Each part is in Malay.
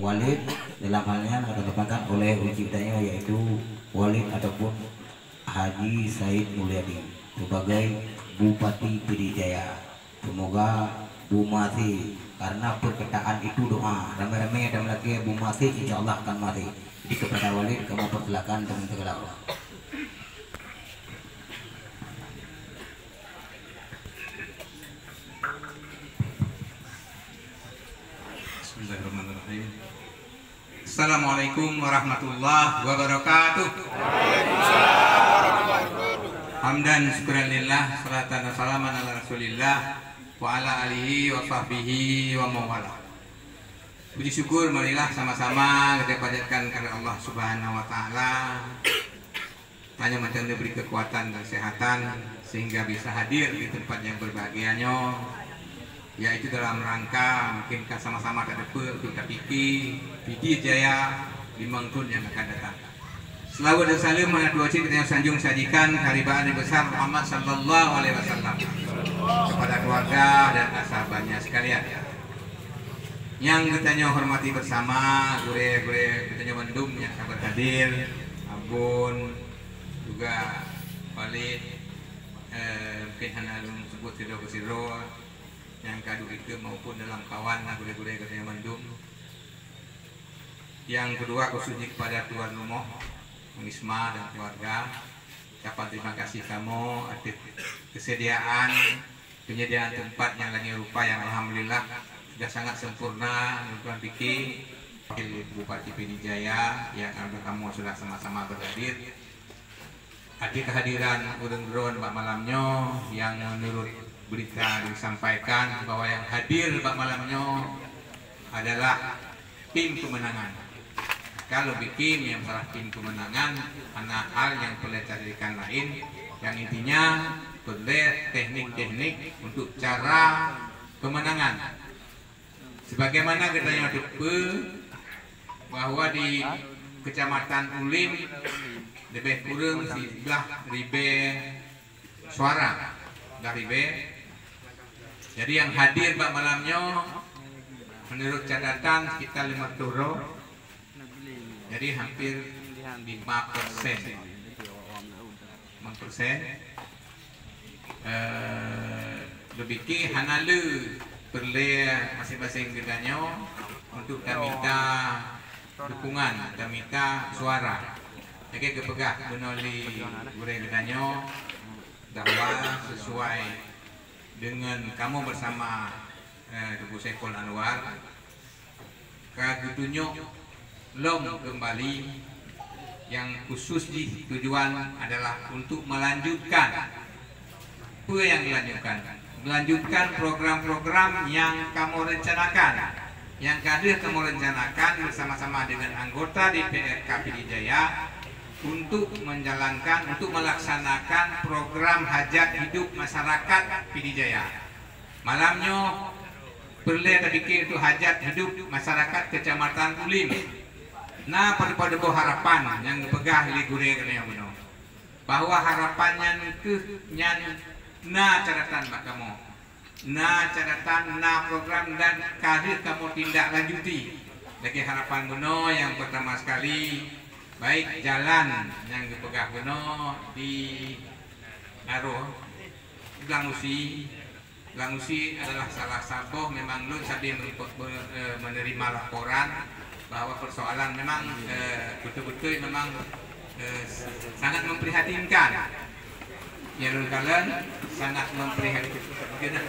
Walid dalam halnya dikatakan oleh penciptanya yaitu Walid ataupun Haji Said Mulyadi sebagai Bupati Pidijaya. Semoga Bumati, karena perkataan itu doa ramai-ramai dan lagi Bumati insya Allah akan mati. Jadi kepada Walid kamu persilakan dengan segala Allah. Bismillahirrahmanirrahim. Assalamualaikum warahmatullahi wabarakatuh. Hamdan syukran lillah, salatan wa salaman ala rasulillah wa ala alihi wa sahbihi wa mawala. Puji syukur marilah sama-sama kita panjatkan kepada Allah Subhanahu wa taala. Tanya macam diberi kekuatan dan kesehatan sehingga bisa hadir di tempat yang berbahagianya, yaitu dalam rangka mungkin sama-sama tak dapat untuk Pidijaya di Mangkun yang akan datang. Selawat dan salam mana dua cik yang sanjung sajikan haribaan yang besar Muhammad sallallahu alaihi wasallam kepada keluarga dan sahabatnya sekalian. Yang kita hormati bersama gure-gure kita Bandung yang sabar hadir, Abun juga Walid, mungkin hanya sebut siro yang kadu itu maupun dalam kawan gure-gure kita Bandung. Yang kedua khususnya kepada tuan rumah Isma dan keluarga, ucapan terima kasih kamu atas penyediaan tempat yang lagi rupa yang alhamdulillah sudah sangat sempurna. Tuan Piki Bupati Pidijaya yang kamu sudah sama-sama berhadir. Hadir kehadiran urang-urang Pak malamnya yang menurut berita disampaikan bahwa yang hadir Pak malamnya adalah tim kemenangan. Kalau bikin yang salah tim kemenangan, anak hal yang pelecehan lain, yang intinya perlu teknik-teknik untuk cara kemenangan. Sebagaimana kita yang bahwa di Kecamatan Ulim lebih kurang 11.000 suara dari B. Jadi yang hadir Pak malamnya menurut catatan kita 5 turo. Jadi hampir 5%. 5%. Lebih ke hanalu perlu masing-masing gedanya untuk minta dukungan, minta suara. Jadi kepegah menolak gure gedanya bahwa sesuai dengan kamu bersama Tubuh Saiful Anwar kagutunyo lom kembali yang khusus di tujuan adalah untuk melanjutkan apa yang melanjutkan program-program yang kamu rencanakan, yang kamu rencanakan bersama-sama dengan anggota DPRK Pidijaya untuk melaksanakan program hajat hidup masyarakat Pidijaya. Malamnya perlu bikin itu hajat hidup masyarakat Kecamatan Ulim. Nah, pada harapan yang pegah ligure yang benar bahwa harapannya itu catatan Pak kamu, catatan, program dan karir kamu tindak lanjuti. Lagi harapan benar yang pertama sekali baik jalan yang dipegah benar di Aroh Langusi adalah salah satu memang lu tadi menerima laporan bahwa persoalan memang betul-betul memang sangat memprihatinkan. Ya kalian sangat memprihatinkan.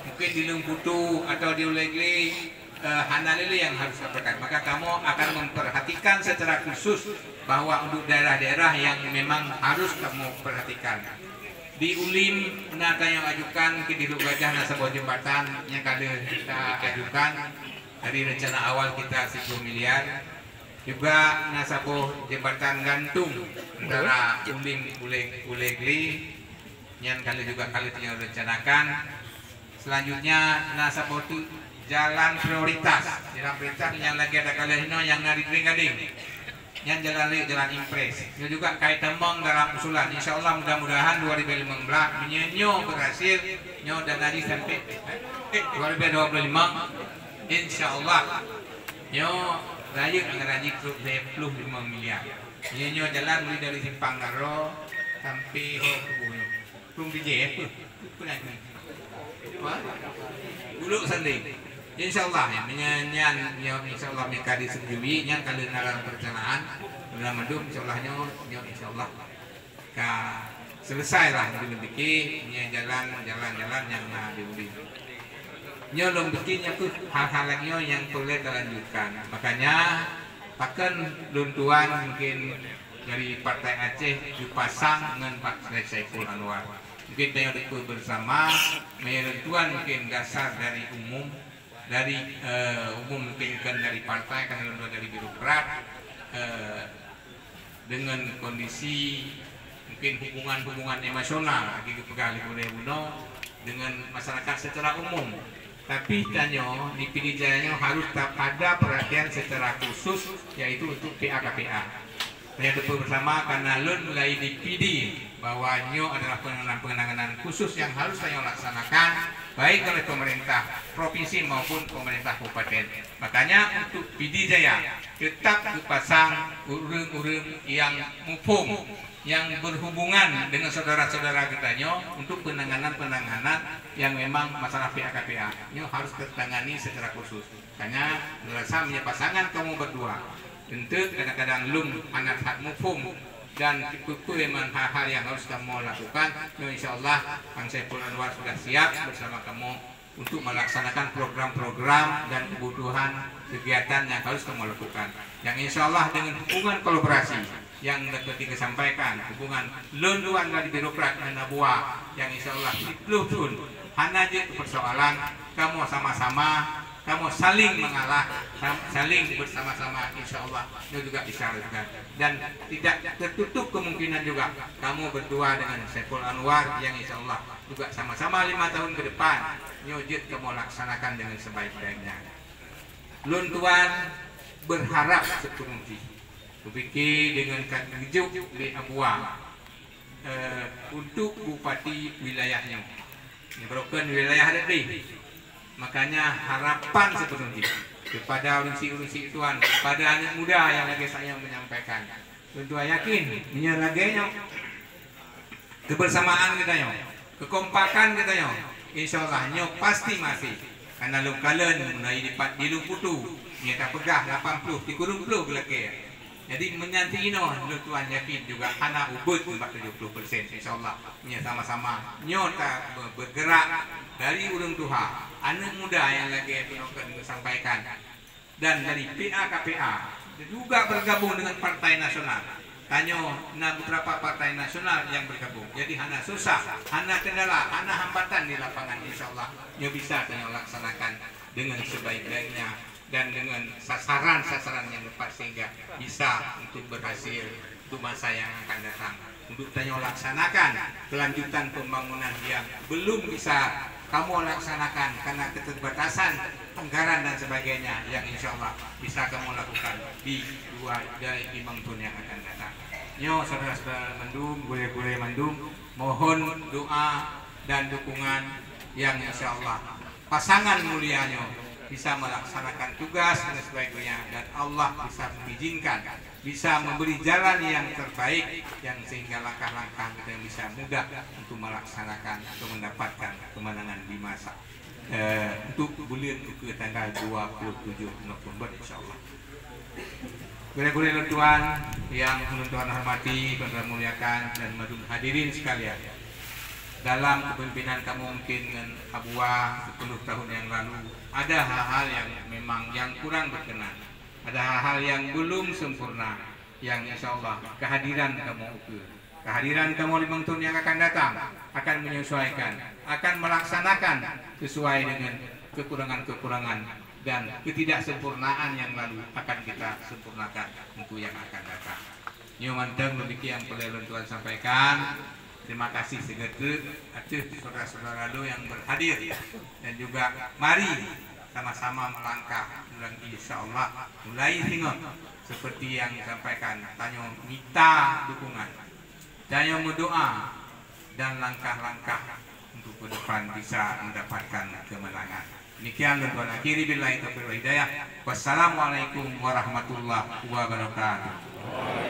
Mungkin di Lungkutu atau di Ulegli Hanalili yang harus sampaikan. Maka kamu akan memperhatikan secara khusus bahwa untuk daerah-daerah yang memang harus kamu perhatikan. Di Ulim, nata yang ajukan ke Diru Gajah sebuah jembatan yang kita ajukan dari rencana awal kita 10 miliar. Juga nasabuh jembatan gantung antara Ulim Ulegli yang juga kali yang rencanakan. Selanjutnya nasabuh jalan prioritas yang lagi ada kalian yang nari gading. yang jalan impres. Itu juga kait tembang dalam usulan. Insya Allah mudah-mudahan 2015 menyenyo berhasil nyo dan hari sampai 2025 insya Allah nyo rayuk anggaran 25 miliar. Nyo jalan mulai dari Simpang Garo sampai Belum DJ Bulu Sanding. Insya Allah ya, menyanyian insya Allah mereka disetujui yang kalian dalam perencanaan dalam mendung insya Allahnya insya Allah selesai lah dibikin jalan yang diundi nyolong bikinnya tuh hal-hal lagi yang boleh dilanjutkan. Makanya bahkan luntuan mungkin dari Partai Aceh dipasang dengan Partai Saiful Anwar mungkin yang bersama menentuan mungkin dasar dari umum mungkin kan dari partai kan dari birokrat dengan kondisi mungkin hubungan emosional lagi kepegali Uno dengan masyarakat secara umum. Tapi tanyo di Pidijaya harus ada perhatian secara khusus yaitu untuk PA-KPA. Saya betul bersama karena lun mulai di PD bahwa nyo adalah penanganan khusus yang harus saya laksanakan baik oleh pemerintah provinsi maupun pemerintah kabupaten. Makanya untuk PD Jaya tetap dipasang urung-urung yang mufum yang berhubungan dengan saudara-saudara kita nyo untuk penanganan yang memang masalah PA-KPA nyo harus tertangani secara khusus. Makanya merasa pasangan kamu berdua tentu kadang-kadang lum anak hak mufum dan itu memang hal-hal yang harus kamu lakukan. Insya Allah Kang Saiful Anwar sudah siap bersama kamu untuk melaksanakan program-program dan kebutuhan kegiatan yang harus kamu lakukan. Yang insya Allah dengan hubungan kolaborasi yang dapat disampaikan, hubungan lunduan dari birokrat dan buah yang insya Allah itu pun hanya persoalan kamu sama-sama kamu saling mengalah, saling bersama-sama insya Allah itu juga bisa lakukan. Dan tidak tertutup kemungkinan juga kamu berdua dengan Saiful Anwar yang insya Allah juga sama-sama 5 tahun ke depan nyujud kamu laksanakan dengan sebaik-baiknya. Luntuan berharap sepenuhnya kupikir dengan kejuk di Abuang untuk bupati wilayahnya ini merupakan wilayah Redri. Makanya harapan sepenuhnya kepada urunsi-urunsi Tuhan, kepada anak muda yang lagi saya menyampaikan. Tentu yakin, menyalagenya kebersamaan kita yo, kekompakan kita yo, insya Allah nyo pasti masih. Karena lu kalian mulai di Luputu, nyata pegah 80, di kurung puluh gelake. Jadi menyanti ino, lu Tuhan yakin juga anak ubud 70%, insya Allah. Sama-sama nyota bergerak dari urung Tuhan. Anak muda yang lagi akan sampaikan dan dari PA-KPA juga bergabung dengan Partai Nasional. Tanyo beberapa Partai Nasional yang bergabung. Jadi hana susah, hana kendala, hana hambatan di lapangan. Insya Allah nyo bisa tanyo laksanakan dengan sebaik-baiknya dan dengan sasaran-sasaran yang tepat sehingga bisa untuk berhasil untuk masa yang akan datang. Untuk tanyo laksanakan kelanjutan pembangunan yang belum bisa kamu laksanakan karena keterbatasan anggaran dan sebagainya yang insya Allah bisa kamu lakukan di 5 tahun yang akan datang. Nyo saudara-saudara Mendung, boleh Mendung, mohon doa dan dukungan yang insya Allah pasangan mulianya bisa melaksanakan tugas dengan sebaiknya dan Allah bisa mengizinkan, bisa memberi jalan yang terbaik yang sehingga langkah-langkah kita bisa mudah untuk melaksanakan atau mendapatkan kemenangan di masa untuk bulan ke tanggal 27 November insya Allah. Boleh Tuhan yang Tuhan hormati, Tuhan muliakan dan hadirin sekalian. Dalam kepemimpinan kamu mungkin dengan Abuah 10 tahun yang lalu ada hal-hal yang memang yang kurang berkenan, ada hal-hal yang belum sempurna yang insya Allah kehadiran kamu ukur, kehadiran kamu 5 tahun yang akan datang akan menyesuaikan, akan melaksanakan sesuai dengan kekurangan-kekurangan dan ketidaksempurnaan yang lalu akan kita sempurnakan untuk yang akan datang. Nyomanteng demikian yang perlu Tuhan sampaikan. Terima kasih segera atas saudara-saudara lo yang berhadir dan juga mari sama-sama melangkah dan insya Allah mulai singo seperti yang disampaikan tanya minta dukungan, tanya berdoa dan langkah-langkah untuk ke depan bisa mendapatkan kemenangan. Demikian dan akhiri billahi taufiq wal hidayah. Wassalamualaikum warahmatullahi wabarakatuh.